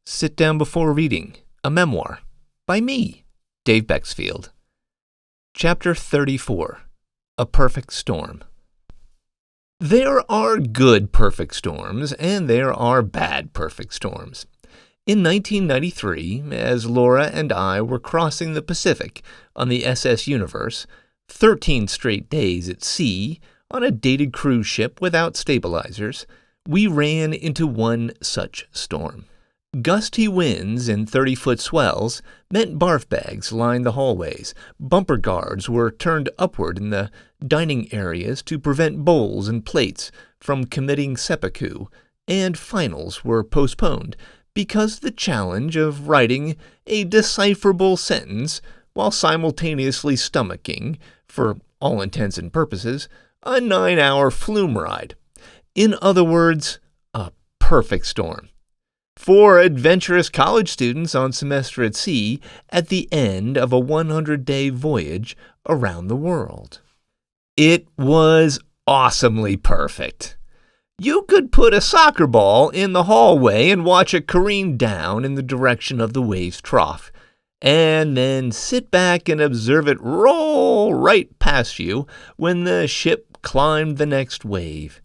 Sit Down Before Reading, a memoir, by me, Dave Bexfield. Chapter 34, A Perfect Storm. There are good perfect storms, and there are bad perfect storms. In 1993, as Laura and I were crossing the Pacific on the SS Universe, 13 straight days at sea, on a dated cruise ship without stabilizers, we ran into one such storm. Gusty winds and 30-foot swells meant barf bags lined the hallways. Bumper guards were turned upward in the dining areas to prevent bowls and plates from committing seppuku, and finals were postponed because the challenge of writing a decipherable sentence while simultaneously stomaching, for all intents and purposes, a 9-hour flume ride. In other words, a perfect storm for adventurous college students on semester at sea at the end of a 100-day voyage around the world. It was awesomely perfect. You could put a soccer ball in the hallway and watch it careen down in the direction of the wave's trough, and then sit back and observe it roll right past you when the ship climbed the next wave.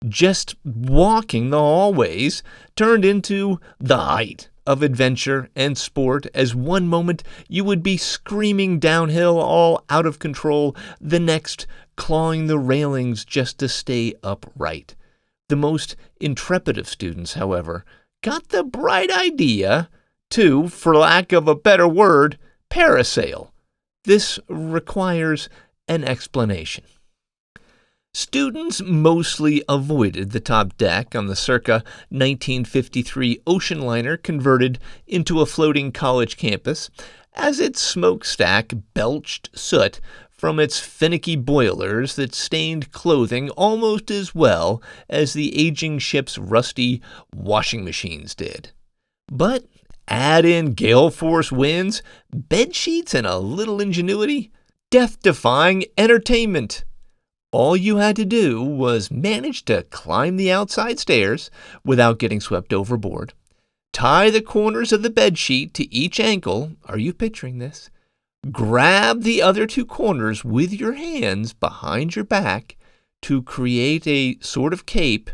Just walking the hallways turned into the height of adventure and sport, as one moment you would be screaming downhill all out of control, the next clawing the railings just to stay upright. The most intrepid of students, however, got the bright idea to, for lack of a better word, parasail. This requires an explanation. Students mostly avoided the top deck on the circa 1953 ocean liner converted into a floating college campus, as its smokestack belched soot from its finicky boilers that stained clothing almost as well as the aging ship's rusty washing machines did. But add in gale force winds, bed sheets, and a little ingenuity, death-defying entertainment. All you had to do was manage to climb the outside stairs without getting swept overboard, tie the corners of the bedsheet to each ankle, are you picturing this? Grab the other two corners with your hands behind your back to create a sort of cape,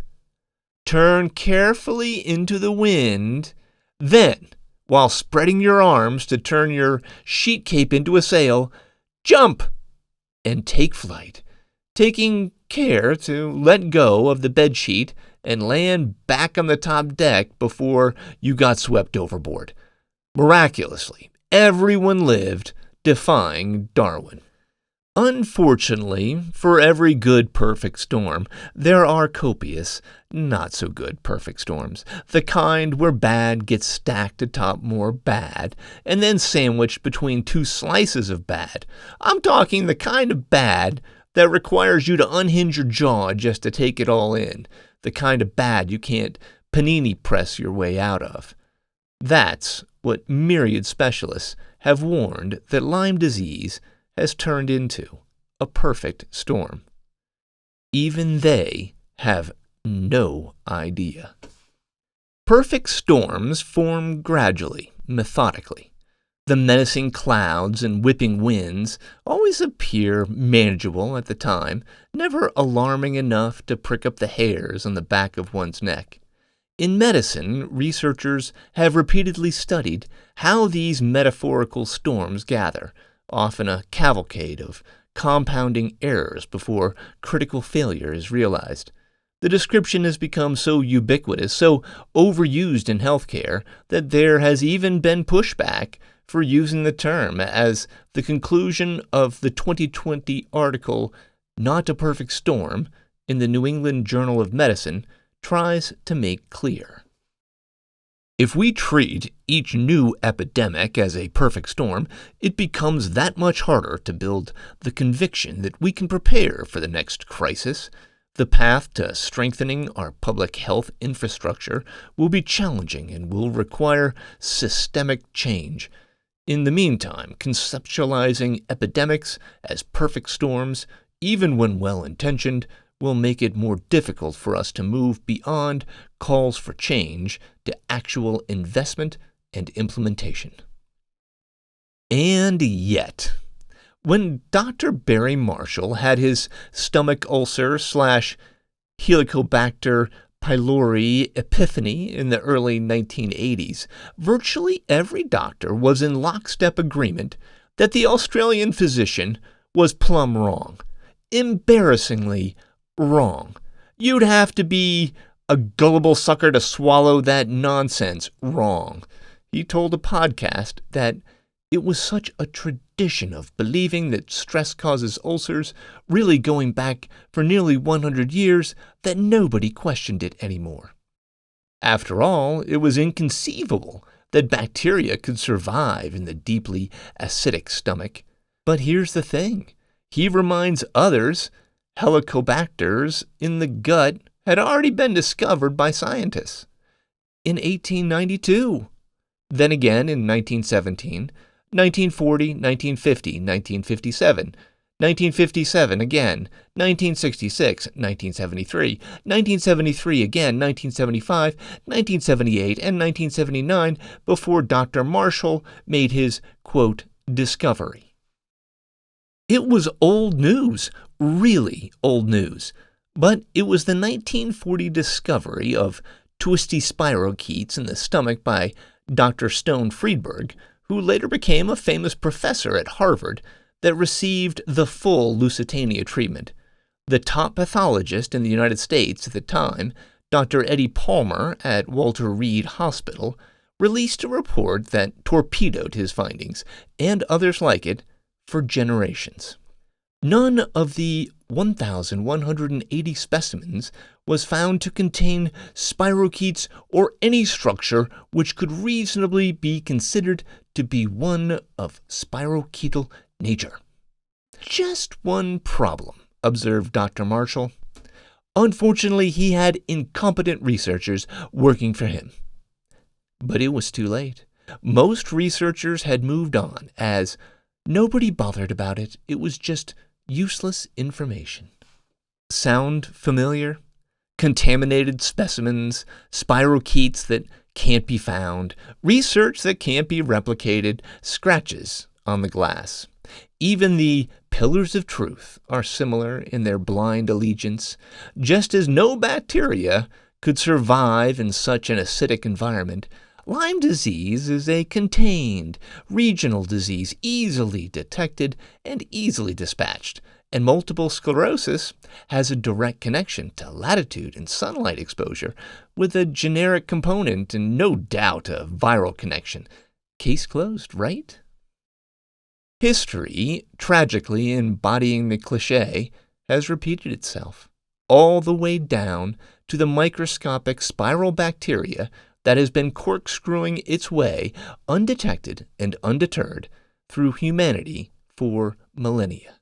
turn carefully into the wind, then, while spreading your arms to turn your sheet cape into a sail, jump and take flight, taking care to let go of the bedsheet and land back on the top deck before you got swept overboard. Miraculously, everyone lived, defying Darwin. Unfortunately, for every good perfect storm, there are copious, not-so-good perfect storms, the kind where bad gets stacked atop more bad, and then sandwiched between two slices of bad. I'm talking the kind of bad that requires you to unhinge your jaw just to take it all in, the kind of bad you can't panini press your way out of. That's what myriad specialists have warned that Lyme disease has turned into, a perfect storm. Even they have no idea. Perfect storms form gradually, methodically. The menacing clouds and whipping winds always appear manageable at the time, never alarming enough to prick up the hairs on the back of one's neck. In medicine, researchers have repeatedly studied how these metaphorical storms gather, often a cavalcade of compounding errors before critical failure is realized. The description has become so ubiquitous, so overused in healthcare, that there has even been pushback for using the term, as the conclusion of the 2020 article, Not a Perfect Storm, in the New England Journal of Medicine, tries to make clear. If we treat each new epidemic as a perfect storm, it becomes that much harder to build the conviction that we can prepare for the next crisis. The path to strengthening our public health infrastructure will be challenging and will require systemic change. In the meantime, conceptualizing epidemics as perfect storms, even when well-intentioned, will make it more difficult for us to move beyond calls for change to actual investment and implementation. And yet, when Dr. Barry Marshall had his stomach ulcer / Helicobacter pylori epiphany in the early 1980s, virtually every doctor was in lockstep agreement that the Australian physician was plumb wrong. Embarrassingly wrong. You'd have to be a gullible sucker to swallow that nonsense wrong. He told a podcast that it was such a tradition of believing that stress causes ulcers, really going back for nearly 100 years, that nobody questioned it anymore. After all, it was inconceivable that bacteria could survive in the deeply acidic stomach. But here's the thing. He reminds others Helicobacters in the gut had already been discovered by scientists in 1892. Then again in 1917, 1940, 1950, 1957, 1957 again, 1966, 1973, 1973 again, 1975, 1978, and 1979 before Dr. Marshall made his, quote, discovery. It was old news, really old news, but it was the 1940 discovery of twisty spirochetes in the stomach by Dr. Stone Friedberg, who later became a famous professor at Harvard, that received the full Lusitania treatment. The top pathologist in the United States at the time, Dr. Eddie Palmer at Walter Reed Hospital, released a report that torpedoed his findings, and others like it, for generations. None of the 1,180 specimens was found to contain spirochetes or any structure which could reasonably be considered to be one of spirochetal nature. Just one problem, observed Dr. Marshall. Unfortunately, he had incompetent researchers working for him. But it was too late. Most researchers had moved on, as nobody bothered about it. It was just useless information. Sound familiar? Contaminated specimens, spirochetes that can't be found, research that can't be replicated, scratches on the glass. Even the pillars of truth are similar in their blind allegiance. Just as no bacteria could survive in such an acidic environment, Lyme disease is a contained, regional disease easily detected and easily dispatched, and multiple sclerosis has a direct connection to latitude and sunlight exposure with a generic component and no doubt a viral connection. Case closed, right? History, tragically embodying the cliché, has repeated itself, all the way down to the microscopic spiral bacteria that has been corkscrewing its way, undetected and undeterred, through humanity for millennia.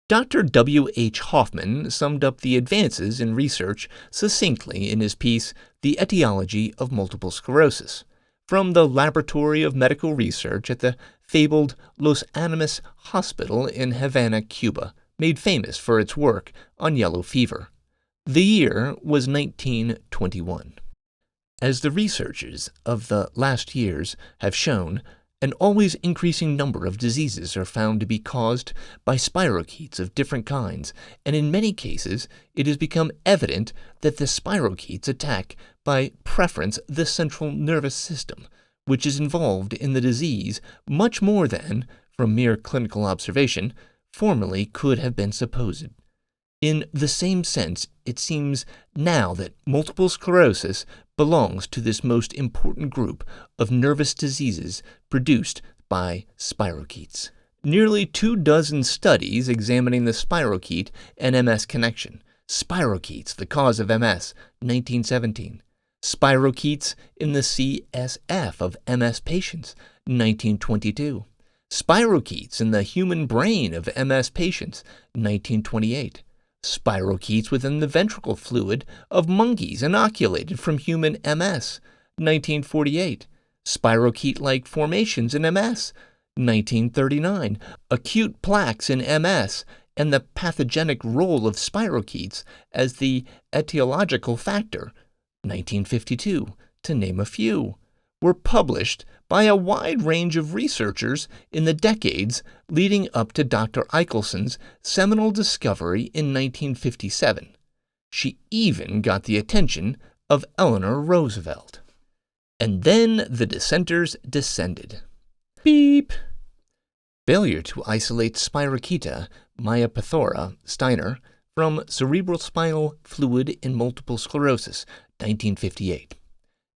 Dr. W. H. Hoffman summed up the advances in research succinctly in his piece, The Etiology of Multiple Sclerosis, from the Laboratory of Medical Research at the fabled Los Animas Hospital in Havana, Cuba, made famous for its work on yellow fever. The year was 1921. As the researchers of the last years have shown, an always increasing number of diseases are found to be caused by spirochetes of different kinds, and in many cases it has become evident that the spirochetes attack by preference the central nervous system, which is involved in the disease much more than, from mere clinical observation, formerly could have been supposed. In the same sense, it seems now that multiple sclerosis belongs to this most important group of nervous diseases produced by spirochetes. Nearly 24 studies examining the spirochete and MS connection. Spirochetes, the cause of MS, 1917. Spirochetes in the CSF of MS patients, 1922. Spirochetes in the human brain of MS patients, 1928. Spirochetes within the ventricle fluid of monkeys inoculated from human MS, 1948. Spirochete-like formations in MS, 1939. Acute plaques in MS and the pathogenic role of spirochetes as the etiological factor, 1952, to name a few, were published by a wide range of researchers in the decades leading up to Dr. Eichelson's seminal discovery in 1957. She even got the attention of Eleanor Roosevelt. And then the dissenters descended. Beep! Failure to isolate Spirocheta myopathosa Steiner from cerebrospinal fluid in multiple sclerosis, 1958.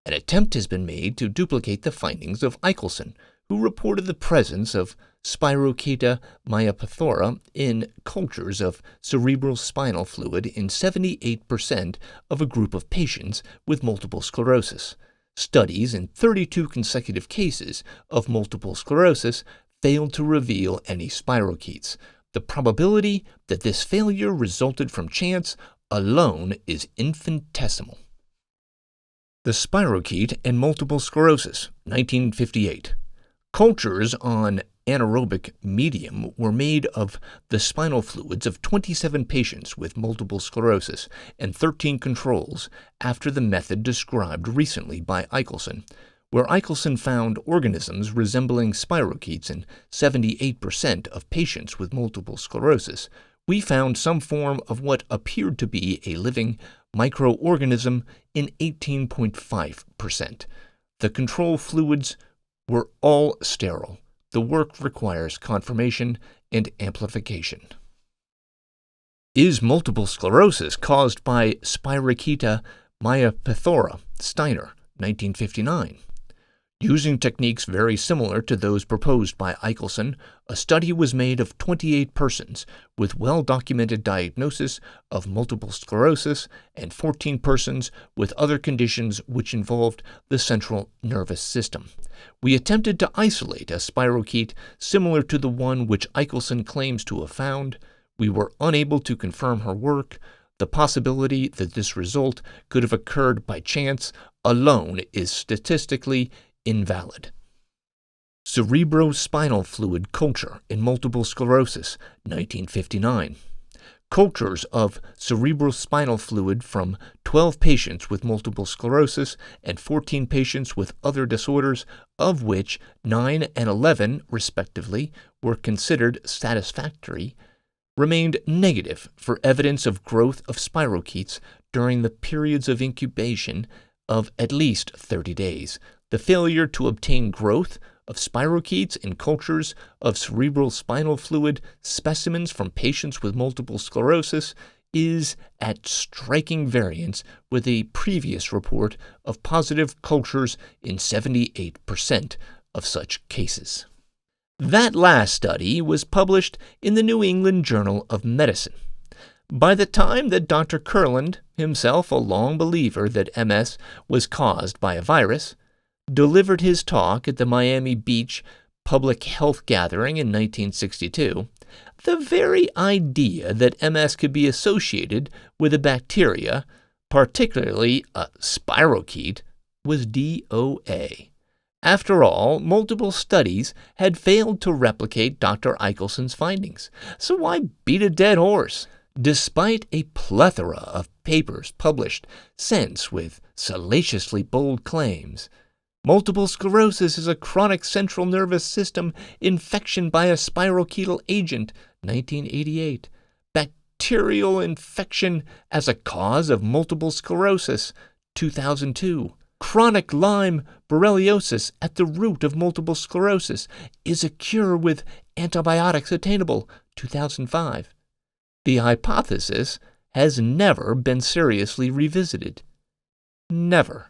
An attempt has been made to duplicate the findings of Eichelson, who reported the presence of Spirocheta myopathosa in cultures of cerebrospinal fluid in 78% of a group of patients with multiple sclerosis. Studies in 32 consecutive cases of multiple sclerosis failed to reveal any spirochetes. The probability that this failure resulted from chance alone is infinitesimal. The spirochete and multiple sclerosis, 1958. Cultures on anaerobic medium were made of the spinal fluids of 27 patients with multiple sclerosis and 13 controls after the method described recently by Eichelson, where Eichelson found organisms resembling spirochetes in 78% of patients with multiple sclerosis. We found some form of what appeared to be a living microorganism in 18.5%. The control fluids were all sterile. The work requires confirmation and amplification. Is multiple sclerosis caused by Spirocheta myopathosa Steiner, 1959? Using techniques very similar to those proposed by Eichelson, a study was made of 28 persons with well-documented diagnosis of multiple sclerosis and 14 persons with other conditions which involved the central nervous system. We attempted to isolate a spirochete similar to the one which Eichelson claims to have found. We were unable to confirm her work. The possibility that this result could have occurred by chance alone is statistically invalid. Cerebrospinal fluid culture in multiple sclerosis, 1959. Cultures of cerebrospinal fluid from 12 patients with multiple sclerosis and 14 patients with other disorders, of which 9 and 11, respectively, were considered satisfactory, remained negative for evidence of growth of spirochetes during the periods of incubation of at least 30 days. The failure to obtain growth of spirochetes in cultures of cerebrospinal fluid specimens from patients with multiple sclerosis is at striking variance with a previous report of positive cultures in 78% of such cases. That last study was published in the New England Journal of Medicine. By the time that Dr. Kurland, himself a long believer that MS was caused by a virus, delivered his talk at the Miami Beach Public Health Gathering in 1962, the very idea that MS could be associated with a bacteria, particularly a spirochete, was DOA. After all, multiple studies had failed to replicate Dr. Eichelson's findings, so why beat a dead horse? Despite a plethora of papers published since with salaciously bold claims, multiple sclerosis is a chronic central nervous system infection by a spirochetal agent, 1988. Bacterial infection as a cause of multiple sclerosis, 2002. Chronic Lyme borreliosis at the root of multiple sclerosis. Is a cure with antibiotics attainable, 2005. The hypothesis has never been seriously revisited. Never.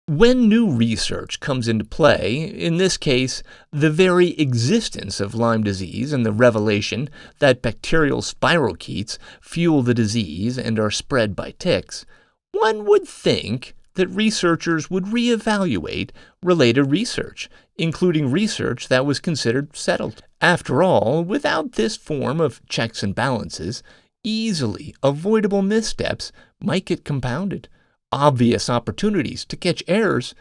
When new research comes into play, in this case, the very existence of Lyme disease and the revelation that bacterial spirochetes fuel the disease and are spread by ticks, one would think that researchers would reevaluate related research, including research that was considered settled. After all, without this form of checks and balances, easily avoidable missteps might get compounded. Obvious opportunities to catch errors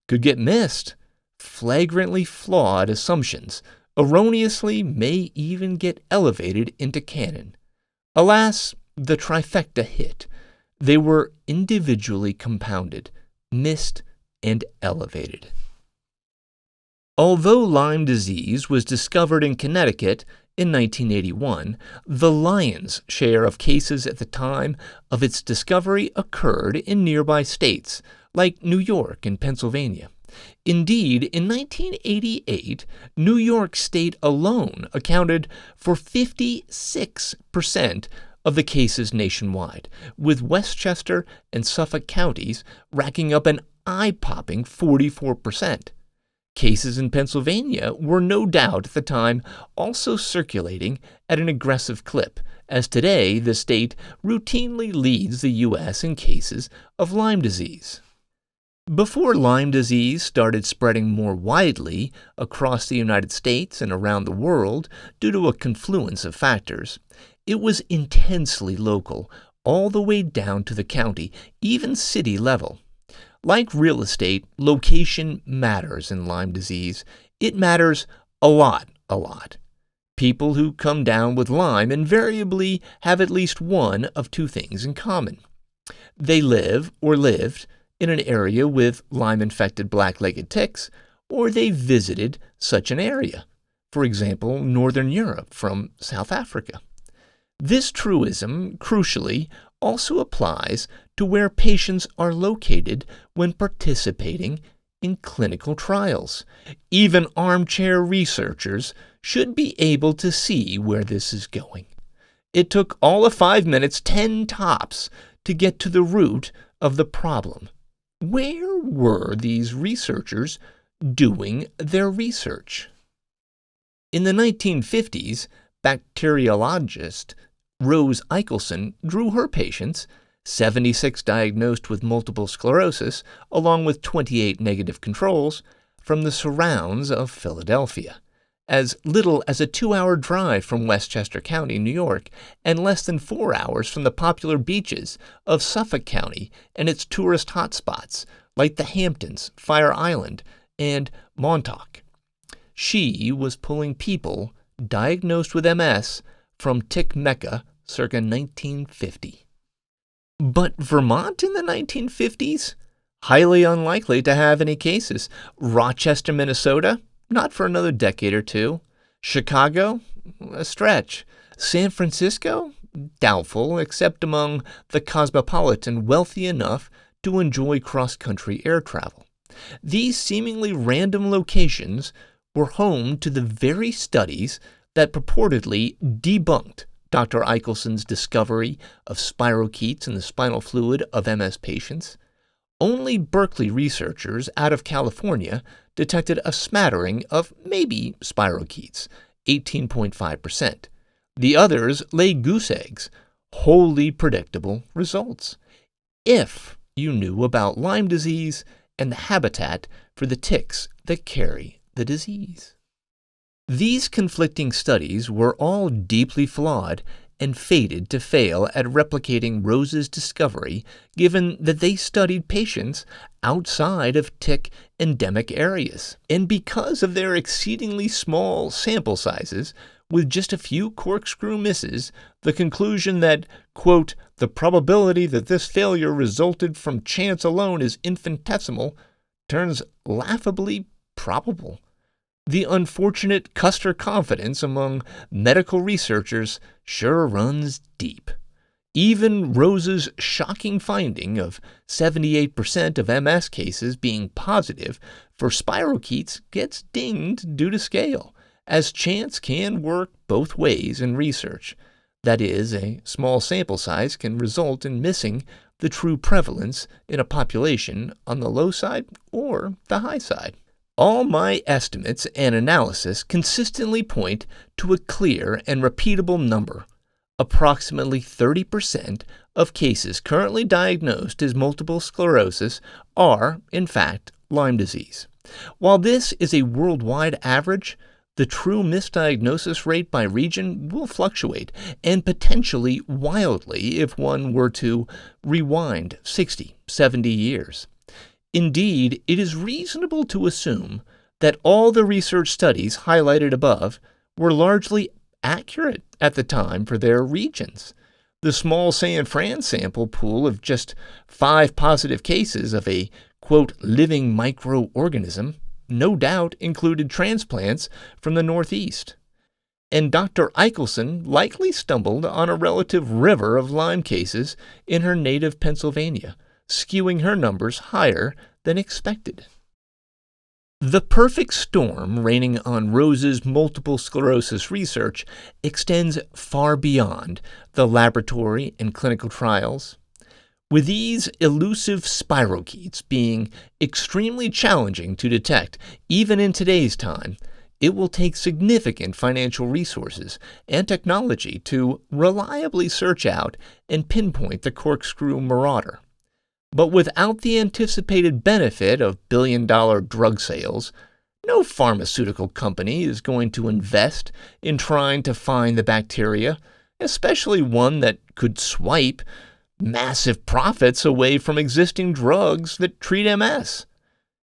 could get missed. Flagrantly flawed assumptions erroneously may even get elevated into canon. Alas, the trifecta hit. They were individually compounded, missed, and elevated. Although Lyme disease was discovered in Connecticut in 1981, the lion's share of cases at the time of its discovery occurred in nearby states, like New York and Pennsylvania. Indeed, in 1988, New York State alone accounted for 56% of the cases nationwide, with Westchester and Suffolk counties racking up an eye-popping 44%. Cases in Pennsylvania were no doubt at the time also circulating at an aggressive clip, as today the state routinely leads the U.S. in cases of Lyme disease. Before Lyme disease started spreading more widely across the United States and around the world due to a confluence of factors, it was intensely local, all the way down to the county, even city level. Like real estate, location matters in Lyme disease. It matters a lot. People who come down with Lyme invariably have at least one of two things in common. They live or lived in an area with Lyme-infected black-legged ticks, or they visited such an area, for example, Northern Europe from South Africa. This truism, crucially, also applies to where patients are located when participating in clinical trials. Even armchair researchers should be able to see where this is going. It took all of 5 minutes, 10 tops, to get to the root of the problem. Where were these researchers doing their research? In the 1950s, bacteriologist Rose Eichelson drew her patients, 76 diagnosed with multiple sclerosis, along with 28 negative controls, from the surrounds of Philadelphia, as little as a 2-hour drive from Westchester County, New York, and less than 4 hours from the popular beaches of Suffolk County and its tourist hotspots like the Hamptons, Fire Island, and Montauk. She was pulling people diagnosed with MS from Tick Mecca circa 1950. But Vermont in the 1950s? Highly unlikely to have any cases. Rochester, Minnesota? Not for another decade or two. Chicago? A stretch. San Francisco? Doubtful, except among the cosmopolitan wealthy enough to enjoy cross-country air travel. These seemingly random locations were home to the very studies that purportedly debunked Dr. Eichelson's discovery of spirochetes in the spinal fluid of MS patients. Only Berkeley researchers out of California detected a smattering of maybe spirochetes, 18.5%. The others lay goose eggs, wholly predictable results. If you knew about Lyme disease and the habitat for the ticks that carry the disease. These conflicting studies were all deeply flawed and fated to fail at replicating Rose's discovery, given that they studied patients outside of tick endemic areas. And because of their exceedingly small sample sizes, with just a few corkscrew misses, the conclusion that, quote, the probability that this failure resulted from chance alone is infinitesimal turns laughably probable. The unfortunate Custer confidence among medical researchers sure runs deep. Even Rose's shocking finding of 78% of MS cases being positive for spirochetes gets dinged due to scale, as chance can work both ways in research. That is, a small sample size can result in missing the true prevalence in a population on the low side or the high side. All my estimates and analysis consistently point to a clear and repeatable number. Approximately 30% of cases currently diagnosed as multiple sclerosis are, in fact, Lyme disease. While this is a worldwide average, the true misdiagnosis rate by region will fluctuate, and potentially wildly if one were to rewind 60, 70 years. Indeed, it is reasonable to assume that all the research studies highlighted above were largely accurate at the time for their regions. The small San Fran sample pool of just 5 positive cases of a, quote, living microorganism no doubt included transplants from the Northeast. And Dr. Eichelson likely stumbled on a relative river of Lyme cases in her native Pennsylvania, skewing her numbers higher than expected. The perfect storm reigning on Rose's multiple sclerosis research extends far beyond the laboratory and clinical trials, with these elusive spirochetes being extremely challenging to detect even in today's time. It will take significant financial resources and technology to reliably search out and pinpoint the corkscrew marauder. But without the anticipated benefit of billion-dollar drug sales, no pharmaceutical company is going to invest in trying to find the bacteria, especially one that could swipe massive profits away from existing drugs that treat MS.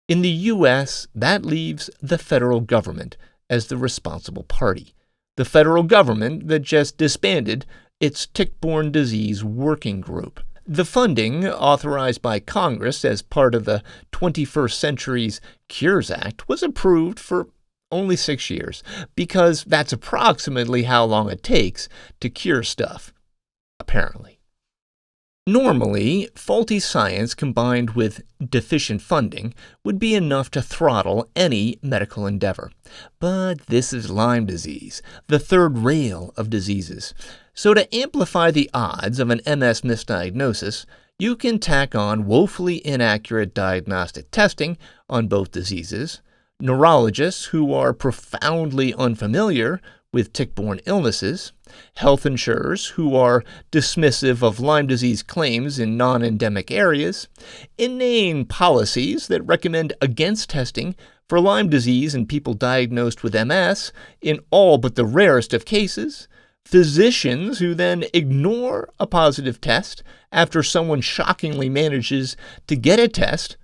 In the U.S., that leaves the federal government as the responsible party, the federal government that just disbanded its tick-borne disease working group. The funding, authorized by Congress as part of the 21st Century's Cures Act, was approved for only 6 years, because that's approximately how long it takes to cure stuff, apparently. Normally, faulty science combined with deficient funding would be enough to throttle any medical endeavor. But this is Lyme disease, the third rail of diseases. So to amplify the odds of an MS misdiagnosis, you can tack on woefully inaccurate diagnostic testing on both diseases, neurologists who are profoundly unfamiliar with tick-borne illnesses, health insurers who are dismissive of Lyme disease claims in non-endemic areas, inane policies that recommend against testing for Lyme disease in people diagnosed with MS in all but the rarest of cases, physicians who then ignore a positive test after someone shockingly manages to get a test,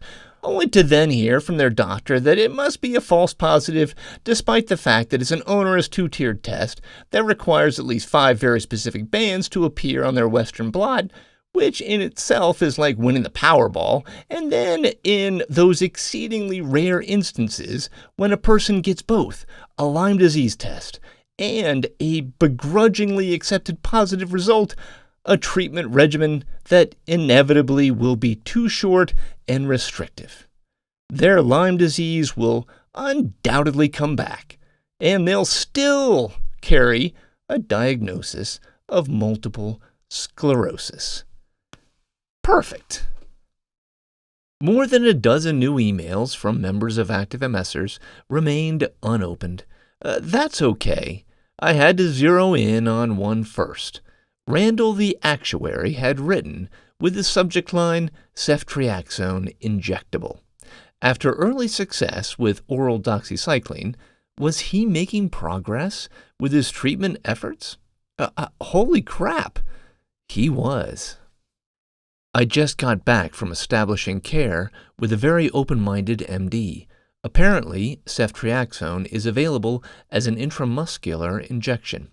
only to then hear from their doctor that it must be a false positive, despite the fact that it's an onerous 2-tiered test that requires at least 5 very specific bands to appear on their Western blot, which in itself is like winning the Powerball. And then in those exceedingly rare instances when a person gets both a Lyme disease test and a begrudgingly accepted positive result, a treatment regimen that inevitably will be too short and restrictive. Their Lyme disease will undoubtedly come back, and they'll still carry a diagnosis of multiple sclerosis. Perfect. More than a dozen new emails from members of active MSers remained unopened. That's okay. I had to zero in on one first. Randall the actuary had written with the subject line, ceftriaxone injectable. After early success with oral doxycycline, was he making progress with his treatment efforts? Holy crap, he was. I just got back from establishing care with a very open-minded MD. Apparently, ceftriaxone is available as an intramuscular injection.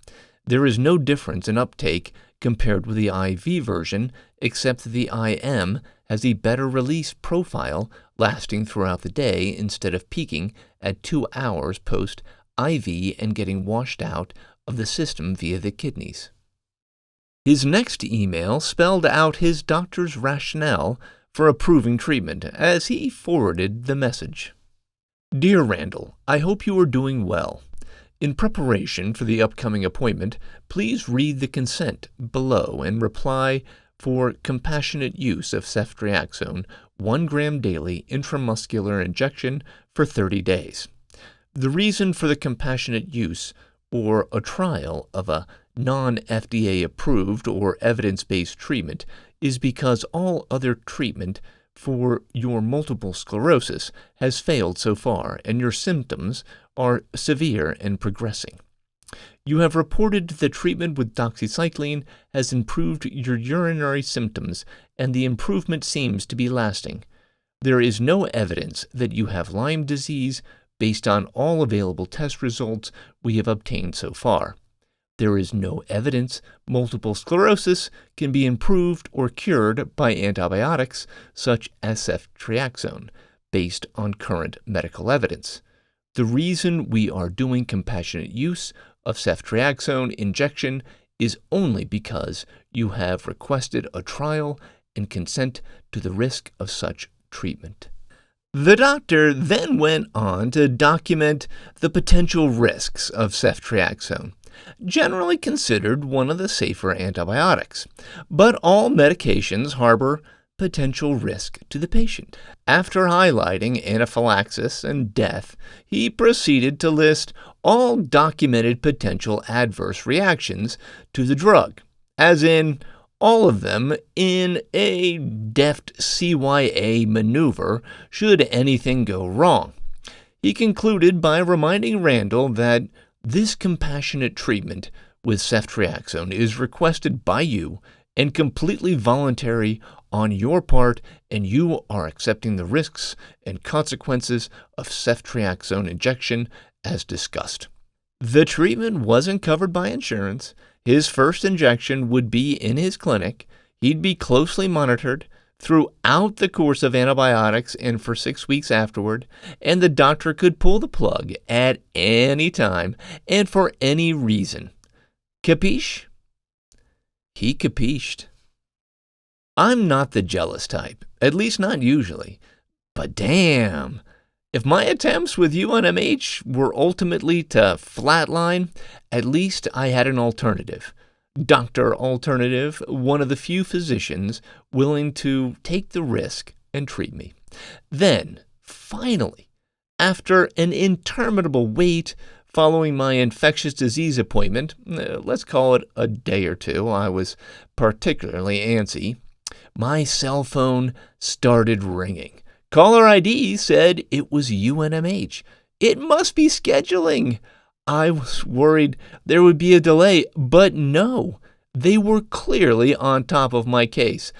There is no difference in uptake compared with the IV version, except that the IM has a better release profile lasting throughout the day instead of peaking at 2 hours post-IV and getting washed out of the system via the kidneys. His next email spelled out his doctor's rationale for approving treatment as he forwarded the message. Dear Randall, I hope you are doing well. In preparation for the upcoming appointment, please read the consent below and reply for compassionate use of ceftriaxone 1 gram daily intramuscular injection for 30 days. The reason for the compassionate use or a trial of a non-FDA approved or evidence-based treatment is because all other treatment for your multiple sclerosis has failed so far and your symptoms are severe and progressing. You have reported the treatment with doxycycline has improved your urinary symptoms and the improvement seems to be lasting. There is no evidence that you have Lyme disease, based on all available test results we have obtained so far. There is no evidence multiple sclerosis can be improved or cured by antibiotics such as ceftriaxone, based on current medical evidence. The reason we are doing compassionate use of ceftriaxone injection is only because you have requested a trial and consent to the risk of such treatment. The doctor then went on to document the potential risks of ceftriaxone, generally considered one of the safer antibiotics, but all medications harbor potential risk to the patient. After highlighting anaphylaxis and death, he proceeded to list all documented potential adverse reactions to the drug, as in all of them in a deft CYA maneuver should anything go wrong. He concluded by reminding Randall that this compassionate treatment with ceftriaxone is requested by you and completely voluntary on your part, and you are accepting the risks and consequences of ceftriaxone injection as discussed. The treatment wasn't covered by insurance. His first injection would be in his clinic. He'd be closely monitored throughout the course of antibiotics and for 6 weeks afterward, and the doctor could pull the plug at any time and for any reason. Capiche? He capished. I'm not the jealous type, at least not usually, but damn, if my attempts with UNMH were ultimately to flatline, at least I had an alternative. Dr. Alternative, one of the few physicians willing to take the risk and treat me. Then, finally, after an interminable wait following my infectious disease appointment, let's call it a day or two, I was particularly antsy, my cell phone started ringing. Caller ID said it was UNMH. It must be scheduling. I was worried there would be a delay, but no, they were clearly on top of my case.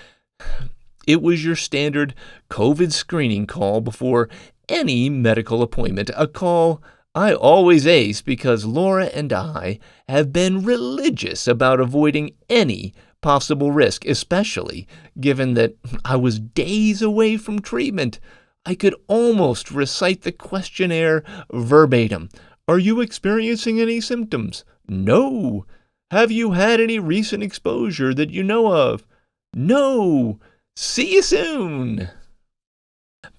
It was your standard COVID screening call before any medical appointment, a call I always ace because Laura and I have been religious about avoiding any possible risk, especially given that I was days away from treatment. I could almost recite the questionnaire verbatim. Are you experiencing any symptoms? No. Have you had any recent exposure that you know of? No. See you soon.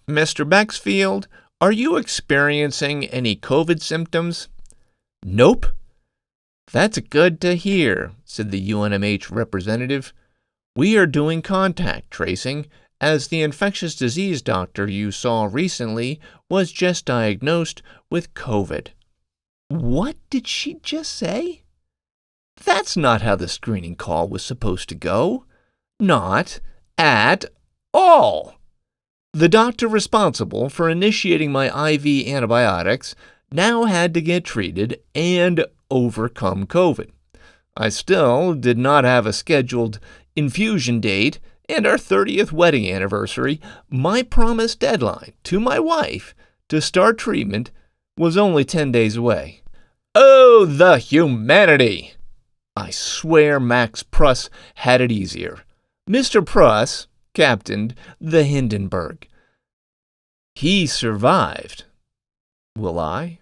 Mr. Bexfield, are you experiencing any COVID symptoms? Nope. That's good to hear, said the UNMH representative. We are doing contact tracing, as the infectious disease doctor you saw recently was just diagnosed with COVID. What did she just say? That's not how the screening call was supposed to go. Not at all. The doctor responsible for initiating my IV antibiotics now had to get treated and overcome COVID. I still did not have a scheduled infusion date, and our 30th wedding anniversary, my promised deadline to my wife to start treatment, was only 10 days away. Oh, the humanity! I swear Max Pruss had it easier. Mr. Pruss captained the Hindenburg. He survived. Will I?